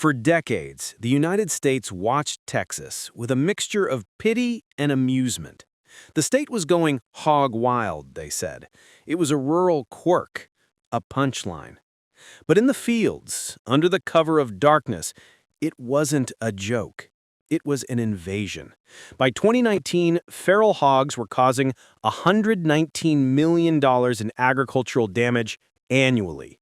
For decades, the United States watched Texas with a mixture of pity and amusement. The state was going hog wild, they said. It was a rural quirk, a punchline. But in the fields, under the cover of darkness, it wasn't a joke. It was an invasion. By 2019, feral hogs were causing $119 million in agricultural damage annually.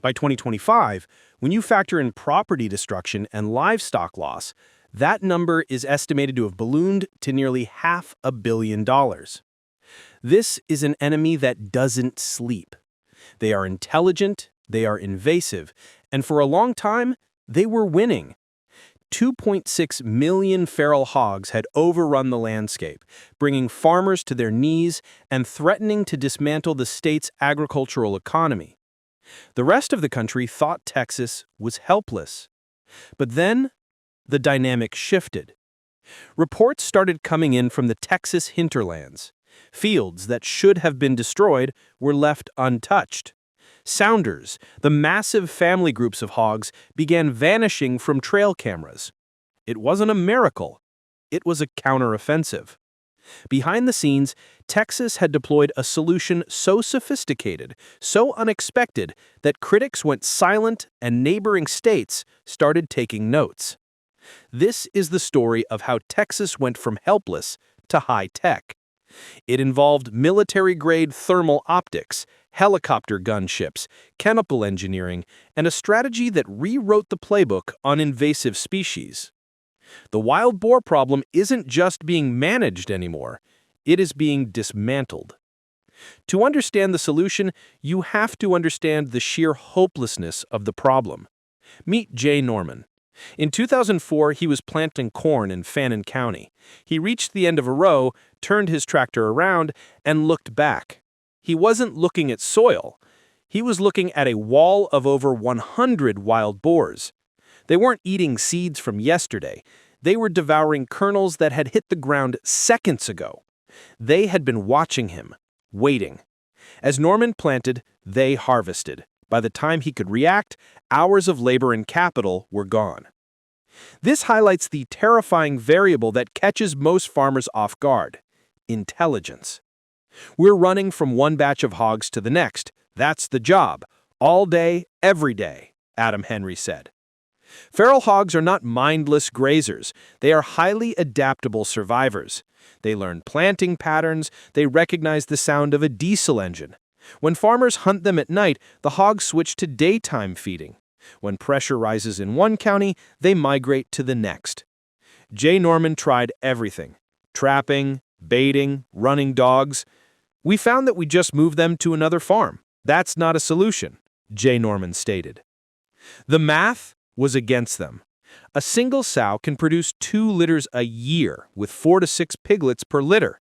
By 2025, when you factor in property destruction and livestock loss, that number is estimated to have ballooned to nearly $500 million. This is an enemy that doesn't sleep. They are intelligent, they are invasive, and for a long time, they were winning. 2.6 million feral hogs had overrun the landscape, bringing farmers to their knees and threatening to dismantle the state's agricultural economy. The rest of the country thought Texas was helpless. But then, the dynamic shifted. Reports started coming in from the Texas hinterlands. Fields that should have been destroyed were left untouched. Sounders, the massive family groups of hogs, began vanishing from trail cameras. It wasn't a miracle. It was a counteroffensive. Behind the scenes, Texas had deployed a solution so sophisticated, so unexpected, that critics went silent and neighboring states started taking notes. This is the story of how Texas went from helpless to high-tech. It involved military-grade thermal optics, helicopter gunships, chemical engineering, and a strategy that rewrote the playbook on invasive species. The wild boar problem isn't just being managed anymore, it is being dismantled. To understand the solution, you have to understand the sheer hopelessness of the problem. Meet Jay Norman. In 2004, he was planting corn in Fannin County. He reached the end of a row, turned his tractor around, and looked back. He wasn't looking at soil. He was looking at a wall of over 100 wild boars. They weren't eating seeds from yesterday. They were devouring kernels that had hit the ground seconds ago. They had been watching him, waiting. As Norman planted, they harvested. By the time he could react, hours of labor and capital were gone. This highlights the terrifying variable that catches most farmers off guard: intelligence. We're running from one batch of hogs to the next. That's the job. All day, every day, Adam Henry said. Feral hogs are not mindless grazers. They are highly adaptable survivors. They learn planting patterns. They recognize the sound of a diesel engine. When farmers hunt them at night, the hogs switch to daytime feeding. When pressure rises in one county, they migrate to the next. Jay Norman tried everything: trapping, baiting, running dogs. We found that we just moved them to another farm. That's not a solution, Jay Norman stated. The math was against them. A single sow can produce 2 litters a year with 4 to 6 piglets per litter.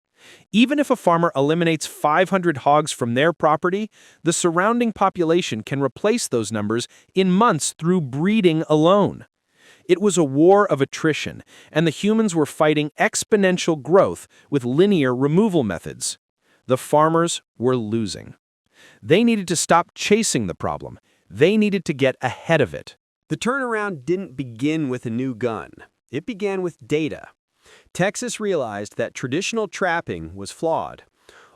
Even if a farmer eliminates 500 hogs from their property, the surrounding population can replace those numbers in months through breeding alone. It was a war of attrition, and the humans were fighting exponential growth with linear removal methods. The farmers were losing. They needed to stop chasing the problem. They needed to get ahead of it. The turnaround didn't begin with a new gun. It began with data. Texas realized that traditional trapping was flawed.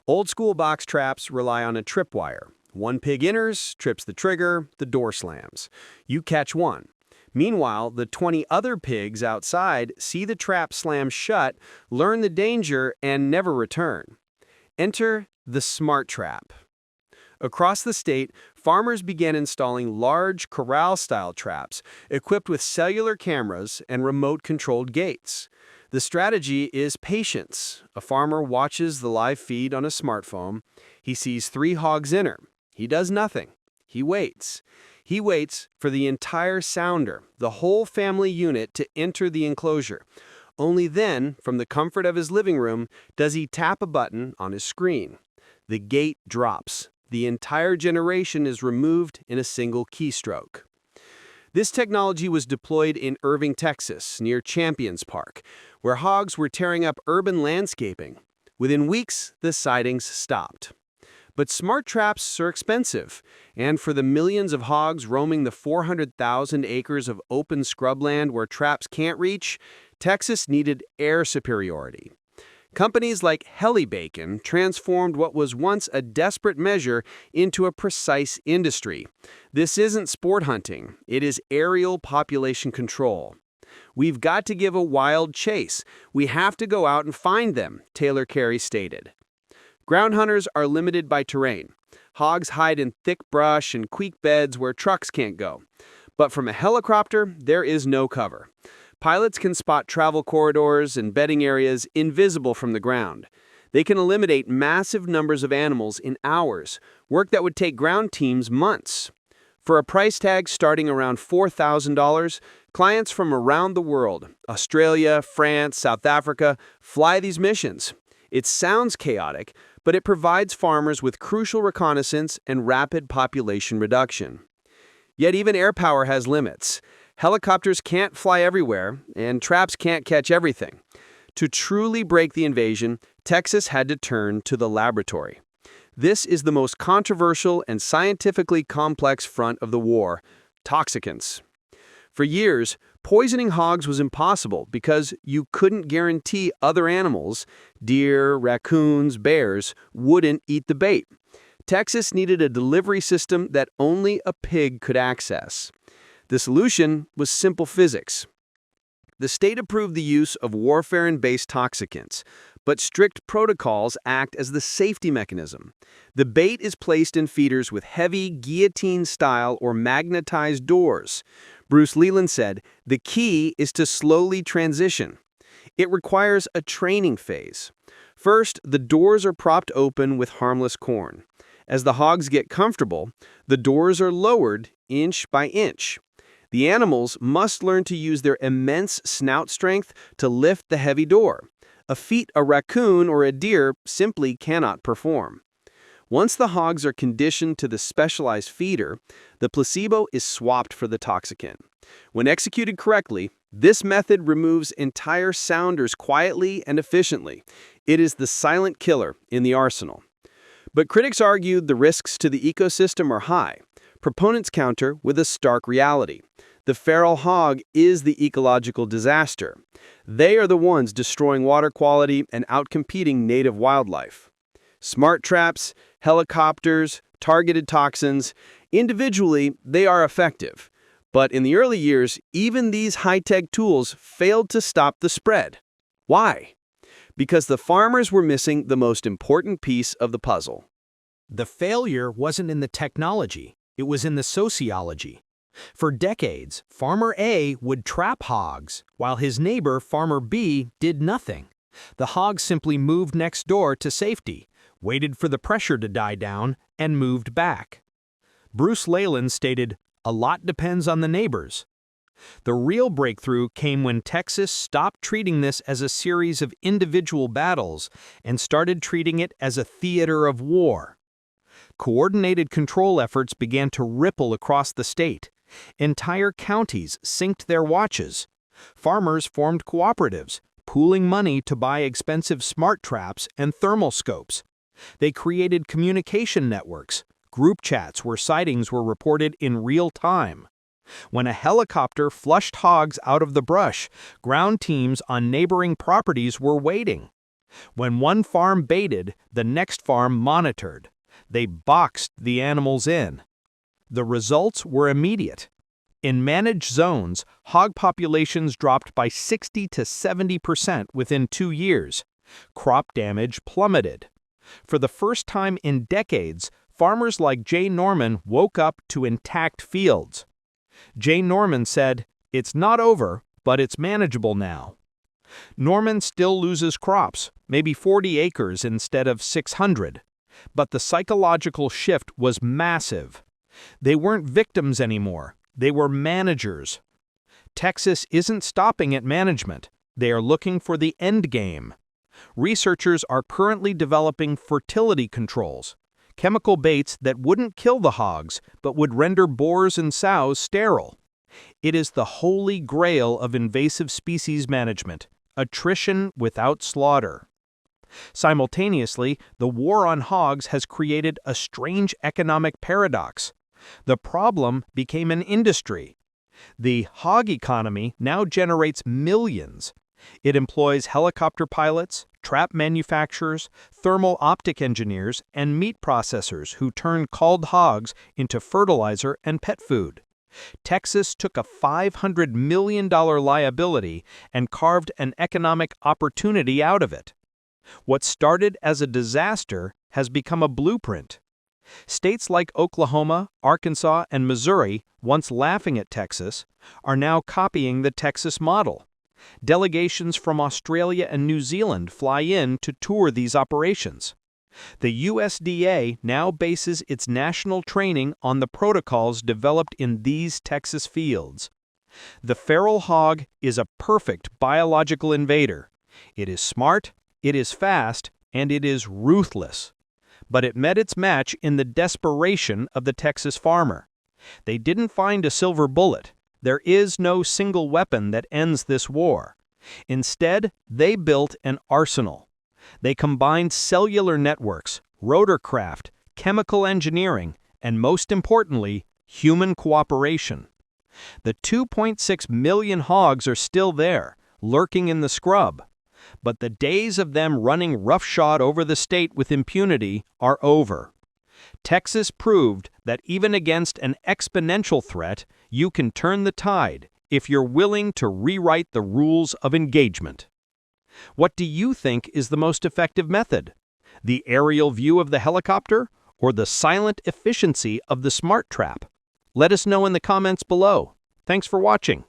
Old-school box traps rely on a tripwire. One pig enters, trips the trigger, the door slams. You catch one. Meanwhile, the 20 other pigs outside see the trap slam shut, learn the danger, and never return. Enter the smart trap. Across the state, farmers began installing large corral-style traps equipped with cellular cameras and remote-controlled gates. The strategy is patience. A farmer watches the live feed on a smartphone. He sees 3 hogs enter. He does nothing. He waits. He waits for the entire sounder, the whole family unit, to enter the enclosure. Only then, from the comfort of his living room, does he tap a button on his screen. The gate drops. The entire generation is removed in a single keystroke. This technology was deployed in Irving, Texas, near Champions Park, where hogs were tearing up urban landscaping. Within weeks, the sightings stopped. But smart traps are expensive, and for the millions of hogs roaming the 400,000 acres of open scrubland where traps can't reach, Texas needed air superiority. Companies like Helibacon transformed what was once a desperate measure into a precise industry. This isn't sport hunting, it is aerial population control. We've got to give a wild chase. We have to go out and find them, Taylor Carey stated. Ground hunters are limited by terrain. Hogs hide in thick brush and creek beds where trucks can't go. But from a helicopter, there is no cover. Pilots can spot travel corridors and bedding areas invisible from the ground. They can eliminate massive numbers of animals in hours, work that would take ground teams months. For a price tag starting around $4,000, clients from around the world, Australia, France, South Africa, fly these missions. It sounds chaotic, but it provides farmers with crucial reconnaissance and rapid population reduction. Yet even air power has limits. Helicopters can't fly everywhere, and traps can't catch everything. To truly break the invasion, Texas had to turn to the laboratory. This is the most controversial and scientifically complex front of the war: toxicants. For years, poisoning hogs was impossible because you couldn't guarantee other animals, deer, raccoons, bears, wouldn't eat the bait. Texas needed a delivery system that only a pig could access. The solution was simple physics. The state approved the use of warfarin-based toxicants, but strict protocols act as the safety mechanism. The bait is placed in feeders with heavy guillotine-style or magnetized doors. Bruce Leland said, "The key is to slowly transition." It requires a training phase. First, the doors are propped open with harmless corn. As the hogs get comfortable, the doors are lowered inch by inch. The animals must learn to use their immense snout strength to lift the heavy door, a feat a raccoon or a deer simply cannot perform. Once the hogs are conditioned to the specialized feeder, the placebo is swapped for the toxicant. When executed correctly, this method removes entire sounders quietly and efficiently. It is the silent killer in the arsenal. But critics argued the risks to the ecosystem are high. Proponents counter with a stark reality. The feral hog is the ecological disaster. They are the ones destroying water quality and outcompeting native wildlife. Smart traps, helicopters, targeted toxins, individually, they are effective. But in the early years, even these high-tech tools failed to stop the spread. Why? Because the farmers were missing the most important piece of the puzzle. The failure wasn't in the technology, it was in the sociology. For decades, Farmer A would trap hogs, while his neighbor, Farmer B, did nothing. The hogs simply moved next door to safety, waited for the pressure to die down, and moved back. Bruce Leland stated, "A lot depends on the neighbors." The real breakthrough came when Texas stopped treating this as a series of individual battles and started treating it as a theater of war. Coordinated control efforts began to ripple across the state. Entire counties synced their watches. Farmers formed cooperatives, pooling money to buy expensive smart traps and thermal scopes. They created communication networks, group chats where sightings were reported in real time. When a helicopter flushed hogs out of the brush, ground teams on neighboring properties were waiting. When one farm baited, the next farm monitored. They boxed the animals in. The results were immediate. In managed zones, hog populations dropped by 60 to 70% within 2 years. Crop damage plummeted. For the first time in decades, farmers like Jay Norman woke up to intact fields. Jay Norman said, "It's not over, but it's manageable now." Norman still loses crops, maybe 40 acres instead of 600. But the psychological shift was massive. They weren't victims anymore. They were managers. Texas isn't stopping at management. They are looking for the end game. Researchers are currently developing fertility controls, chemical baits that wouldn't kill the hogs, but would render boars and sows sterile. It is the holy grail of invasive species management, attrition without slaughter. Simultaneously, the war on hogs has created a strange economic paradox. The problem became an industry. The hog economy now generates millions. It employs helicopter pilots, trap manufacturers, thermal optic engineers, and meat processors who turn culled hogs into fertilizer and pet food. Texas took a $500 million liability and carved an economic opportunity out of it. What started as a disaster has become a blueprint. States like Oklahoma, Arkansas, and Missouri, once laughing at Texas, are now copying the Texas model. Delegations from Australia and New Zealand fly in to tour these operations. The USDA now bases its national training on the protocols developed in these Texas fields. The feral hog is a perfect biological invader. It is smart, it is fast, and it is ruthless. But it met its match in the desperation of the Texas farmer. They didn't find a silver bullet. There is no single weapon that ends this war. Instead, they built an arsenal. They combined cellular networks, rotorcraft, chemical engineering, and most importantly, human cooperation. The 2.6 million hogs are still there, lurking in the scrub. But the days of them running roughshod over the state with impunity are over. Texas proved that even against an exponential threat, you can turn the tide if you're willing to rewrite the rules of engagement. What do you think is the most effective method? The aerial view of the helicopter or the silent efficiency of the smart trap? Let us know in the comments below. Thanks for watching.